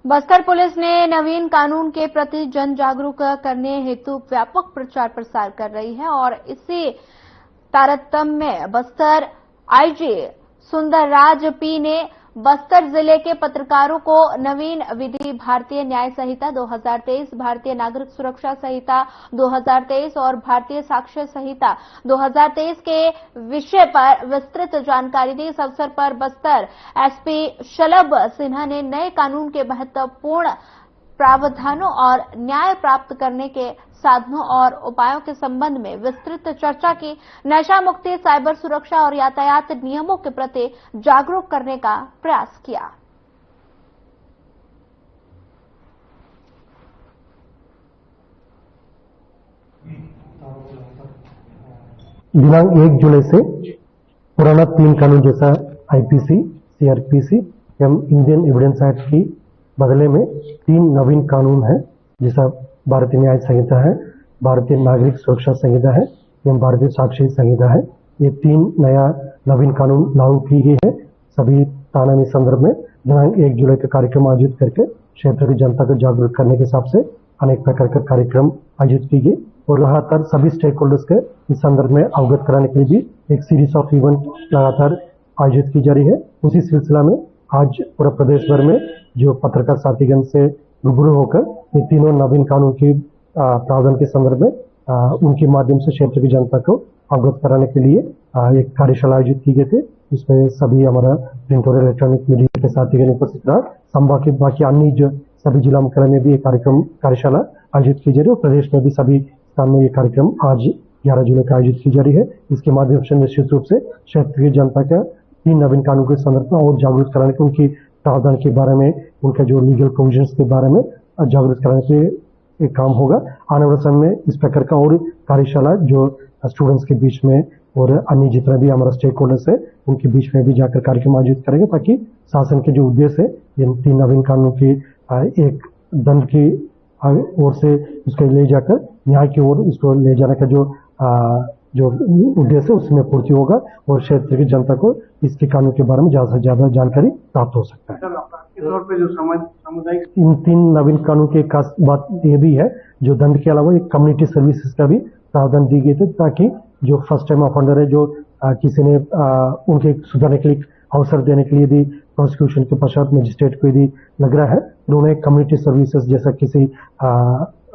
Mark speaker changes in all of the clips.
Speaker 1: Bastar police ने नवीन कानून के प्रति जन जागरूक करने हेतु व्यापक प्रचार प्रसार कर रही है और इसी तारतम्य में बस्तर आईजी सुंदरराज पी ने बस्तर जिले के पत्रकारों को नवीन विधि भारतीय न्याय संहिता 2023, भारतीय नागरिक सुरक्षा संहिता 2023 और भारतीय साक्ष्य संहिता 2023 के विषय पर विस्तृत जानकारी दी। इस अवसर पर बस्तर एसपी शलभ सिन्हा ने नए कानून के महत्वपूर्ण प्रावधानों और न्याय प्राप्त करने के साधनों और उपायों के संबंध में विस्तृत चर्चा की। नशा मुक्ति, साइबर सुरक्षा और यातायात नियमों के प्रति जागरूक करने का प्रयास किया।
Speaker 2: दिनांक 1 जुलाई से पुराना 3 कानून जैसा आईपीसी, सीआरपीसी एवं इंडियन एविडेंस एक्ट की बदले में 3 नवीन कानून है, जैसा भारतीय न्याय संहिता है, भारतीय नागरिक सुरक्षा संहिता है एवं भारतीय साक्ष्य संहिता है। ये 3 नया नवीन कानून लागू की गई है। सभी थाना में संदर्भ में दिनांक 1 जुलाई का कार्यक्रम आयोजित करके क्षेत्र की जनता को जागरूक करने के हिसाब से अनेक प्रकार का कार्यक्रम आयोजित की गई और लगातार सभी स्टेक होल्डर्स के इस संदर्भ में अवगत कराने के लिए भी एक सीरीज ऑफ इवेंट लगातार आयोजित की जा रही है। उसी सिलसिला में आज पूरा प्रदेश भर में जो पत्रकार साथीगण से रूबरू होकर ये तीनों नवीन कानून की प्रावधान के संदर्भ में उनके माध्यम से क्षेत्र की जनता को अवगत कराने के लिए एक कार्यशाला आयोजित की गई थी। इसमें सभी हमारा प्रिंट और इलेक्ट्रॉनिक मीडिया के साथीगण उपस्थित रहा। संभाग के बाकी अन्य जो सभी जिला मुख्यालय में भी एक कार्यशाला आयोजित की जा रही है और प्रदेश में भी सभी स्थान में ये कार्यक्रम आज 11 जुलाई का आयोजित की जा रही है। इसके माध्यम से निश्चित रूप से क्षेत्र की जनता का 3 नवीन कानून के संदर्भ में और जागरूक कराने के, उनकी प्रावधान के बारे में, उनका जो लीगल प्रोविजंस के बारे में जागरूक कराने के एक काम होगा। आने वाले समय में इस प्रकार का और कार्यशाला जो स्टूडेंट्स के बीच में और अन्य जितना भी हमारा स्टेक होल्डर्स है उनके बीच में भी जाकर कार्यक्रम आयोजित करेंगे, ताकि शासन के जो उद्देश्य है इन 3 नवीन कानूनों की एक दंड की ओर से उसको ले जाकर न्याय की ओर इसको ले जाने का जो उद्देश्य है उसमें पूर्ति होगा और क्षेत्र की जनता को इसके कानून के बारे में ज्यादा से ज्यादा जानकारी प्राप्त हो सकता है।
Speaker 3: इस तौर पे जो सामुदायिक
Speaker 2: इन 3 नवीन कानून की खास बात ये भी है, जो दंड के अलावा एक कम्युनिटी सर्विसेज का भी प्रावधान दी गई थी, ताकि जो फर्स्ट टाइम ऑफेंडर है, जो किसी ने उनके सुधारने के लिए अवसर देने के लिए यदि प्रोसिक्यूशन के पश्चात मजिस्ट्रेट को यदि लग रहा है तो उन्हें कम्युनिटी सर्विसेज जैसा किसी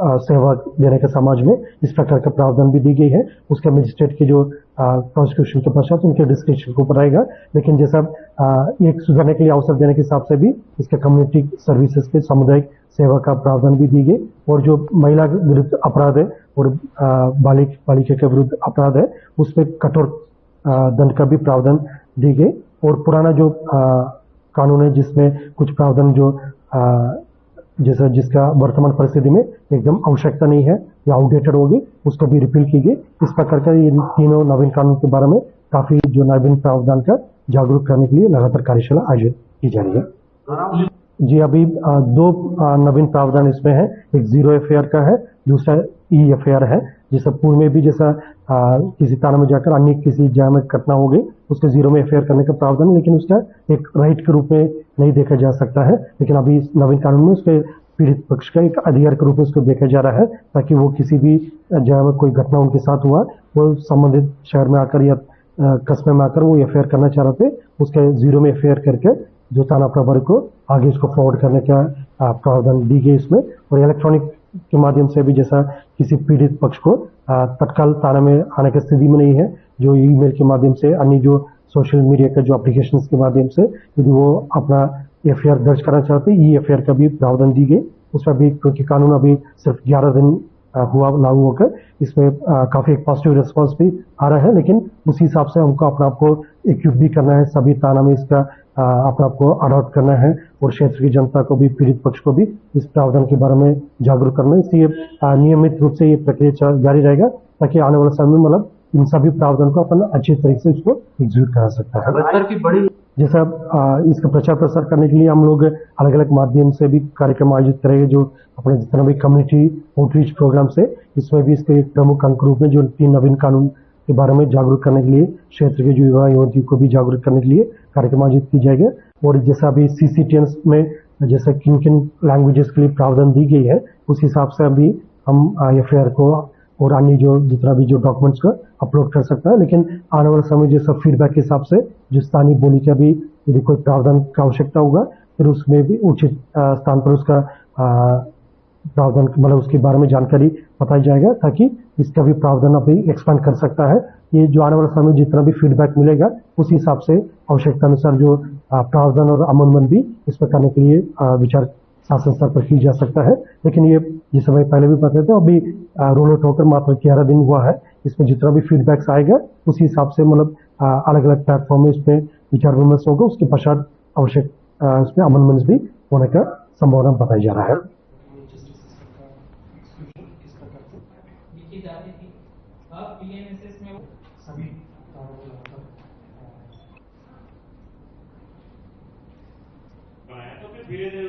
Speaker 2: सेवा देने का समाज में इस प्रकार का प्रावधान भी दी गई है। उसके मजिस्ट्रेट की जो प्रोसिक्यूशन के पश्चात उनके डिस्क्रिप्शन के ऊपर आएगा, लेकिन जैसा एक सुधारने के लिए अवसर देने के हिसाब से भी इसके कम्युनिटी सर्विसेज के सामुदायिक सेवा का प्रावधान भी दी गई और जो महिला विरुद्ध अपराध है और बालिका के विरुद्ध अपराध है उसमें कठोर दंड का भी प्रावधान दी गई। और पुराना जो कानून है जिसमें कुछ प्रावधान जो जैसा जिसका वर्तमान परिस्थिति में एकदम आवश्यकता नहीं है या आउटडेटेड होगी, उसको भी रिपील की गई। इस प्रकार का ये तीनों नवीन कानून के बारे में काफी जो नवीन प्रावधान का जागरूक करने के लिए लगातार कार्यशाला आयोजित की जा रही है। जी, अभी 2 नवीन प्रावधान इसमें है। एक 0 FAR का है, दूसरा EFAR है। जैसा पूर्व में भी जैसा किसी थाना में जाकर अन्य किसी जगह में घटना हो गई उसके 0 में FAR करने का प्रावधान है, लेकिन उसका एक राइट के रूप में नहीं देखा जा सकता है। लेकिन अभी इस नवीन कानून में उसके पीड़ित पक्ष का एक अधिकार के रूप में उसको देखा जा रहा है, ताकि वो किसी भी जगह में कोई घटना उनके साथ हुआ वो संबंधित शहर में आकर या कस्बे में आकर वो FAR करना चाह रहे थे, उसके 0 में FAR करके जो थाना प्रभारी को आगे इसको फॉरवर्ड करने का प्रावधान दी गई इसमें। और इलेक्ट्रॉनिक के माध्यम से भी जैसा किसी पीड़ित पक्ष को तत्काल थाना में आने की स्थिति में नहीं है, जो ईमेल के माध्यम से अन्य जो सोशल मीडिया का जो एप्लीकेशंस के माध्यम से यदि वो अपना FAR दर्ज करना चाहते हैं, FAR का भी प्रावधान दी गई। उसमें भी क्योंकि कानून अभी सिर्फ 11 दिन हुआ लागू होकर, इसमें काफी एक पॉजिटिव रिस्पांस भी आ रहा है, लेकिन उसी हिसाब से हमको अपने आप को इक्विप भी करना है, सभी थाना में इसका अपने आप को अडॉप्ट करना है और क्षेत्र की जनता को भी, पीड़ित पक्ष को भी इस प्रावधान के बारे में जागरूक करना है। इसलिए नियमित रूप से ये प्रक्रिया जारी रहेगा, ताकि आने वाले समय में मतलब इन सभी प्रावधान को अपन अच्छी तरीके से इसको एग्जीक्यूट करा सकता है। जैसा इसका प्रचार प्रसार करने के लिए हम लोग अलग अलग माध्यम से भी कार्यक्रम आयोजित करेंगे, जो अपने जितना भी कम्युनिटी आउटरीच प्रोग्राम से, इसमें भी इसके एक प्रमुख अंक रूप में जो 3 नवीन कानून के बारे में जागरूक करने के लिए क्षेत्र के जो युवा युवती को भी जागरूक करने के लिए कार्यक्रम आयोजित की जाएगा। और जैसा अभी CCTNs में जैसे किन किन लैंग्वेजेस के लिए प्रावधान दी गई है उस हिसाब से अभी हम एफआईआर को और अन्य जो जितना भी जो डॉक्यूमेंट्स को अपलोड कर सकता है। लेकिन आने वाले समय जैसा फीडबैक के हिसाब से जो स्थानीय बोली का भी यदि कोई प्रावधान की आवश्यकता होगा फिर उसमें भी उचित स्थान पर उसका प्रावधान मतलब उसके बारे में जानकारी बताई जाएगा ताकि इसका भी प्रावधान अभी एक्सपांड कर सकता है। ये जो आने वाला समय जितना भी फीडबैक मिलेगा उस हिसाब से आवश्यकता अनुसार जो प्रावधान और अमेंडमेंट भी इस पर करने के लिए विचार शासन स्तर पर की जा सकता है। लेकिन ये जिस समय पहले भी बताते थे अभी रोल आउट होकर मात्र 11 दिन हुआ है। इसमें जितना भी फीडबैक्स आएगा उसी हिसाब से मतलब अलग अलग प्लेटफॉर्म में इसमें विचार विमर्श होगा। उसके पश्चात आवश्यक इसमें अमेंडमेंट्स भी होने का संभावना बताई जा रहा है।
Speaker 4: बनाया तो फिर धीरे धीरे